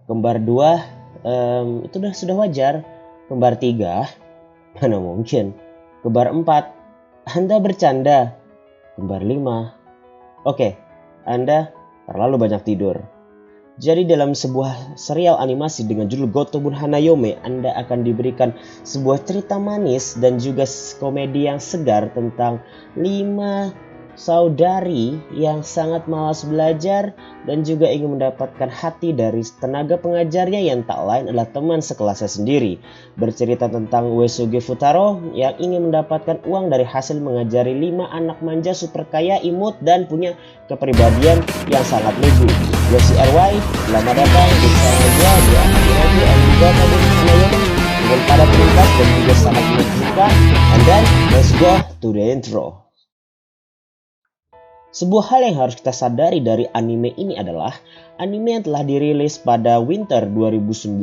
Kembar 2 itu sudah wajar. Kembar 3 mana mungkin. Kembar 4 Anda bercanda. Kembar 5 oke, Anda terlalu banyak tidur. Jadi dalam sebuah serial animasi dengan judul Gotobun Hanayome, Anda akan diberikan sebuah cerita manis dan juga komedi yang segar tentang 5 saudari yang sangat malas belajar dan juga ingin mendapatkan hati dari tenaga pengajarnya yang tak lain adalah teman sekelasnya sendiri. Bercerita tentang Uesugi Futaro yang ingin mendapatkan uang dari hasil mengajari 5 anak manja super kaya, imut, dan punya kepribadian yang sangat lugu. Gue si RY, selamat datang di channel gue di Akhirobi dan juga Gotobun Hanayome dengan para pelintas dan juga sangat menakjubkan. And then let's go to the intro. Sebuah hal yang harus kita sadari dari anime ini adalah anime yang telah dirilis pada winter 2019.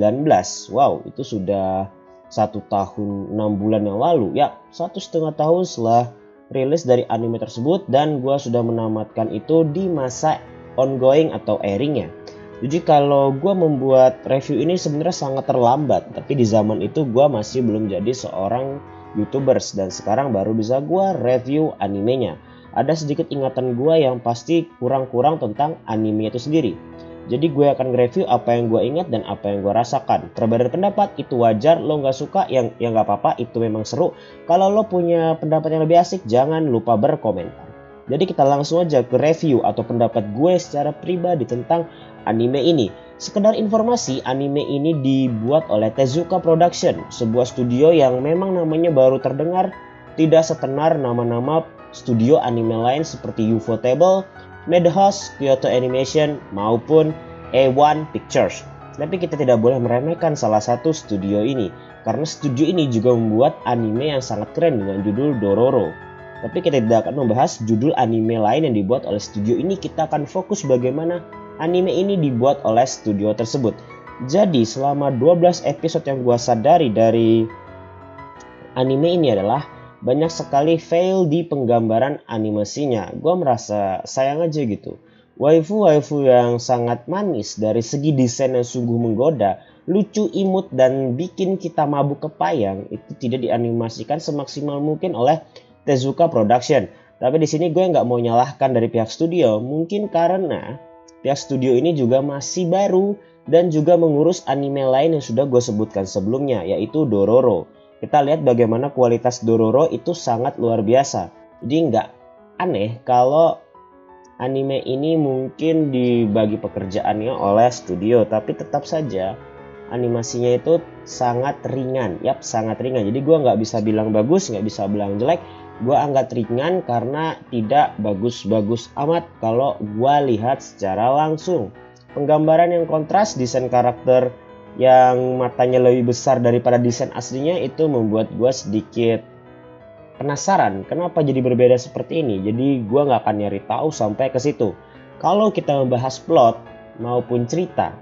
Wow, itu sudah 1 tahun 6 bulan yang lalu. Ya, 1,5 tahun setelah rilis dari anime tersebut, dan gue sudah menamatkan itu di masa ongoing atau airingnya. Jadi kalau gue membuat review ini sebenarnya sangat terlambat, tapi di zaman itu gue masih belum jadi seorang YouTubers dan sekarang baru bisa gue review animenya. Ada sedikit ingatan gue yang pasti kurang-kurang tentang anime itu sendiri. Jadi gue akan nge-review apa yang gue ingat dan apa yang gue rasakan. Perbedaan pendapat itu wajar, lo gak suka yang gak apa-apa, itu memang seru. Kalau lo punya pendapat yang lebih asik, jangan lupa berkomentar. Jadi kita langsung aja ke review atau pendapat gue secara pribadi tentang anime ini. Sekedar informasi, anime ini dibuat oleh Tezuka Production, sebuah studio yang memang namanya baru terdengar, tidak setenar nama-nama studio anime lain seperti Ufotable, Madhouse, Kyoto Animation, maupun A1 Pictures. Tapi kita tidak boleh meremehkan salah satu studio ini, karena studio ini juga membuat anime yang sangat keren dengan judul Dororo. Tapi kita tidak akan membahas judul anime lain yang dibuat oleh studio ini, kita akan fokus bagaimana anime ini dibuat oleh studio tersebut. Jadi selama 12 episode yang gua sadari dari anime ini adalah banyak sekali fail di penggambaran animasinya. Gue merasa sayang aja gitu. Waifu-waifu yang sangat manis dari segi desain yang sungguh menggoda, lucu, imut, dan bikin kita mabuk kepayang itu tidak dianimasikan semaksimal mungkin oleh Tezuka Production. Tapi di sini gue nggak mau nyalahkan dari pihak studio, mungkin karena pihak studio ini juga masih baru dan juga mengurus anime lain yang sudah gue sebutkan sebelumnya, yaitu Dororo. Kita lihat bagaimana kualitas Dororo itu sangat luar biasa. Jadi nggak aneh kalau anime ini mungkin dibagi pekerjaannya oleh studio. Tapi tetap saja animasinya itu sangat ringan. Yap, sangat ringan. Jadi gue nggak bisa bilang bagus, nggak bisa bilang jelek. Gue anggap ringan karena tidak bagus-bagus amat kalau gue lihat secara langsung. Penggambaran yang kontras, desain karakter yang matanya lebih besar daripada desain aslinya itu membuat gue sedikit penasaran kenapa jadi berbeda seperti ini. Jadi gue gak akan nyari tahu sampai ke situ. Kalau kita membahas plot maupun cerita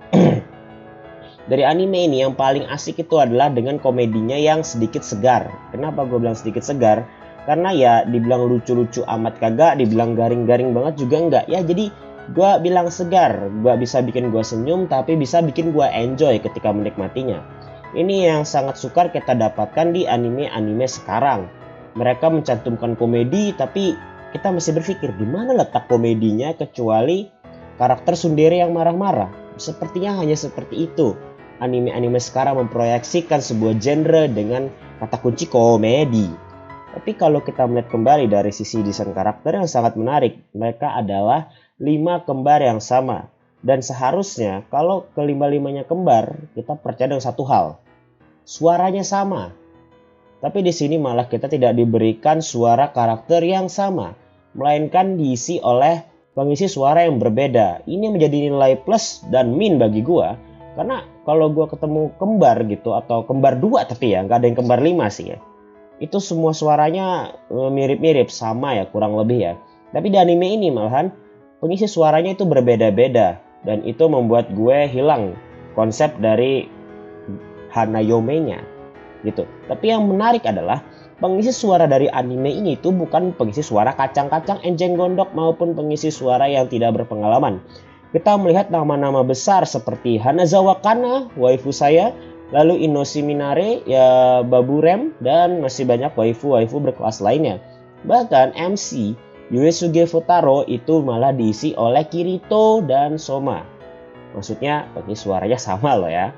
dari anime ini, yang paling asik itu adalah dengan komedinya yang sedikit segar. Kenapa gue bilang sedikit segar? Karena ya dibilang lucu-lucu amat kagak, dibilang garing-garing banget juga enggak. Ya jadi gue bilang segar, gue bisa bikin gue senyum tapi bisa bikin gue enjoy ketika menikmatinya. Ini yang sangat sukar kita dapatkan di anime-anime sekarang. Mereka mencantumkan komedi tapi kita masih berpikir di mana letak komedinya kecuali karakter tsundere yang marah-marah. Sepertinya hanya seperti itu. Anime-anime sekarang memproyeksikan sebuah genre dengan kata kunci komedi. Tapi kalau kita melihat kembali dari sisi desain karakter yang sangat menarik, mereka adalah 5 kembar yang sama. Dan seharusnya kalau kelima-limanya kembar, kita percaya dengan satu hal. Suaranya sama. Tapi di sini malah kita tidak diberikan suara karakter yang sama, melainkan diisi oleh pengisi suara yang berbeda. Ini menjadi nilai plus dan min bagi gua. Karena kalau gua ketemu kembar gitu, atau kembar 2 tapi ya, nggak ada yang kembar 5 sih ya. Itu semua suaranya mirip-mirip, sama ya kurang lebih ya. Tapi di anime ini malahan pengisi suaranya itu berbeda-beda, dan itu membuat gue hilang konsep dari Hanayome-nya gitu. Tapi yang menarik adalah pengisi suara dari anime ini itu bukan pengisi suara kacang-kacang, enjeng gondok maupun pengisi suara yang tidak berpengalaman. Kita melihat nama-nama besar seperti Hanazawa Kana, waifu saya, lalu Inoshi Minare, ya Baburem, dan masih banyak waifu-waifu berkelas lainnya. Bahkan MC Yuesuge Futaro itu malah diisi oleh Kirito dan Soma. Maksudnya ini suaranya sama loh ya.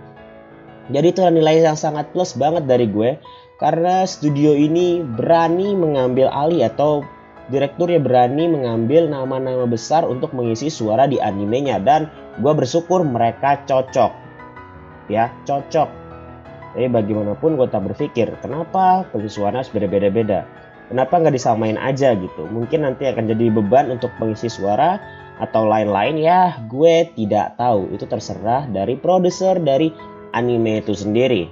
Jadi itu nilai yang sangat plus banget dari gue, karena studio ini berani mengambil alih atau direkturnya berani mengambil nama-nama besar untuk mengisi suara di animenya, dan gue bersyukur mereka cocok. Ya, cocok. Jadi bagaimanapun gue tak berpikir kenapa pengisi suara harus beda-beda. Kenapa nggak disamain aja gitu? Mungkin nanti akan jadi beban untuk pengisi suara atau lain-lain, ya gue tidak tahu. Itu terserah dari produser dari anime itu sendiri.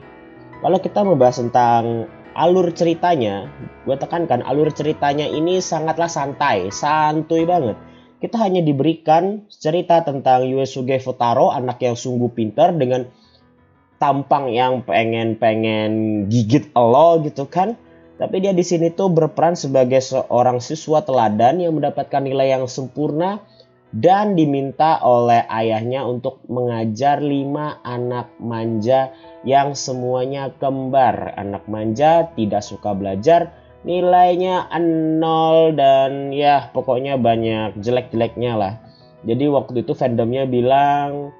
Kalau kita membahas tentang alur ceritanya, gue tekankan alur ceritanya ini sangatlah santuy banget. Kita hanya diberikan cerita tentang Yuesuge Futaro, anak yang sungguh pintar dengan tampang yang pengen gigit lo gitu kan. Tapi dia di sini tuh berperan sebagai seorang siswa teladan yang mendapatkan nilai yang sempurna dan diminta oleh ayahnya untuk mengajar 5 anak manja yang semuanya kembar. Anak manja tidak suka belajar, nilainya 0 dan ya pokoknya banyak jelek-jeleknya lah. Jadi waktu itu fandomnya bilang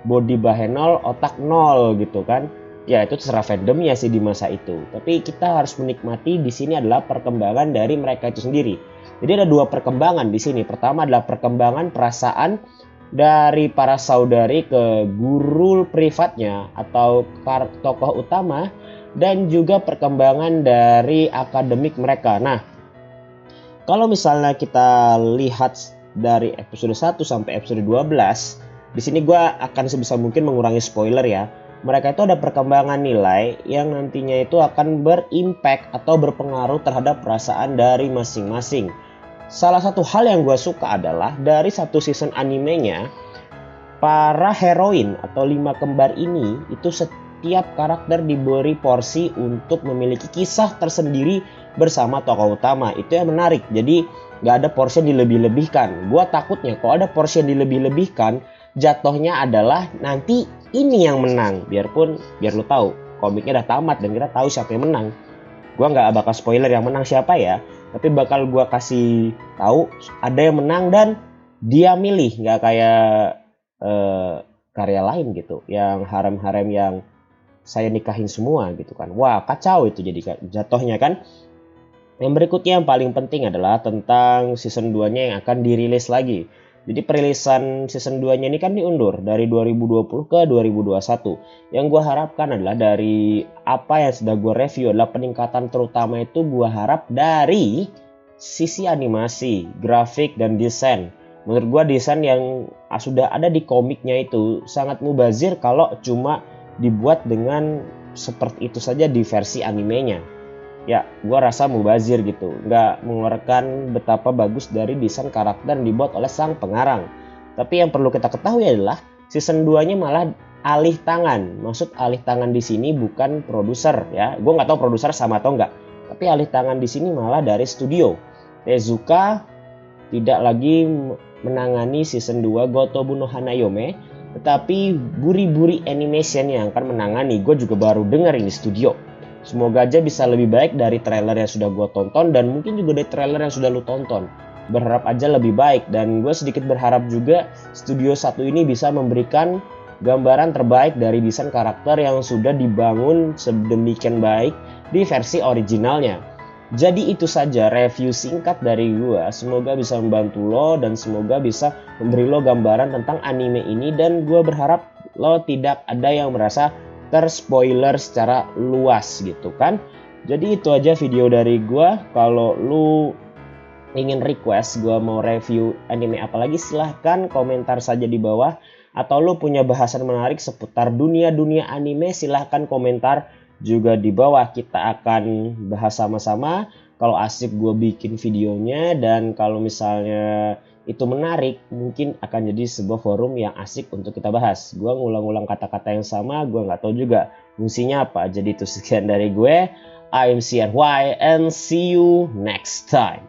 body bahe 0, otak 0 gitu kan. Ya itu terserah fandomnya sih di masa itu. Tapi kita harus menikmati di sini adalah perkembangan dari mereka itu sendiri. Jadi ada 2 perkembangan di sini. Pertama adalah perkembangan perasaan dari para saudari ke guru privatnya atau tokoh utama, dan juga perkembangan dari akademik mereka. Nah, kalau misalnya kita lihat dari episode 1 sampai episode 12, di sini gue akan sebisa mungkin mengurangi spoiler ya. Mereka itu ada perkembangan nilai yang nantinya itu akan berimpact atau berpengaruh terhadap perasaan dari masing-masing. Salah satu hal yang gue suka adalah dari satu season animenya, para heroin atau 5 kembar ini itu setiap karakter diberi porsi untuk memiliki kisah tersendiri bersama tokoh utama. Itu yang menarik. Jadi gak ada porsi yang dilebih-lebihkan. Gue takutnya kalau ada porsi yang dilebih-lebihkan, jatuhnya adalah nanti ini yang menang. Biar lu tahu komiknya udah tamat dan kita tahu siapa yang menang. Gue gak bakal spoiler yang menang siapa ya, tapi bakal gue kasih tahu ada yang menang dan dia milih, nggak kayak karya lain gitu yang harem-harem yang saya nikahin semua gitu kan. Wah kacau itu jadi jatuhnya kan. Yang berikutnya yang paling penting adalah tentang season 2 nya yang akan dirilis lagi. Jadi perilisan season 2 nya ini kan diundur dari 2020 ke 2021. Yang gue harapkan adalah dari apa yang sudah gue review adalah peningkatan terutama itu gue harap dari sisi animasi, grafik, dan desain. Menurut gue desain yang sudah ada di komiknya itu sangat mubazir kalau cuma dibuat dengan seperti itu saja di versi animenya. Ya, gue rasa mubazir gitu. Nggak mengeluarkan betapa bagus dari desain karakter yang dibuat oleh sang pengarang. Tapi yang perlu kita ketahui adalah season 2-nya malah alih tangan. Maksud alih tangan di sini bukan produser ya. Gue nggak tahu produser sama atau nggak. Tapi alih tangan di sini malah dari studio. Tezuka tidak lagi menangani season 2 Gotobu no Hanayome, tetapi Buri-Buri Animation yang akan menangani. Gue juga baru dengar ini studio. Semoga aja bisa lebih baik dari trailer yang sudah gue tonton dan mungkin juga dari trailer yang sudah lu tonton. Berharap aja lebih baik, dan gue sedikit berharap juga studio satu ini bisa memberikan gambaran terbaik dari desain karakter yang sudah dibangun sedemikian baik di versi originalnya. Jadi itu saja review singkat dari gue. Semoga bisa membantu lo dan semoga bisa memberi lo gambaran tentang anime ini, dan gue berharap lo tidak ada yang merasa terspoiler secara luas gitu kan. Jadi itu aja video dari gue. Kalau lu ingin request gue mau review anime apa lagi, silahkan komentar saja di bawah. Atau lu punya bahasan menarik seputar dunia-dunia anime, silahkan komentar juga di bawah. Kita akan bahas sama-sama. Kalau asik gue bikin videonya, dan kalau misalnya itu menarik, mungkin akan jadi sebuah forum yang asik untuk kita bahas. Gue ngulang-ulang kata-kata yang sama, gue nggak tahu juga fungsinya apa. Jadi itu sekian dari gue. I'm CNY and see you next time.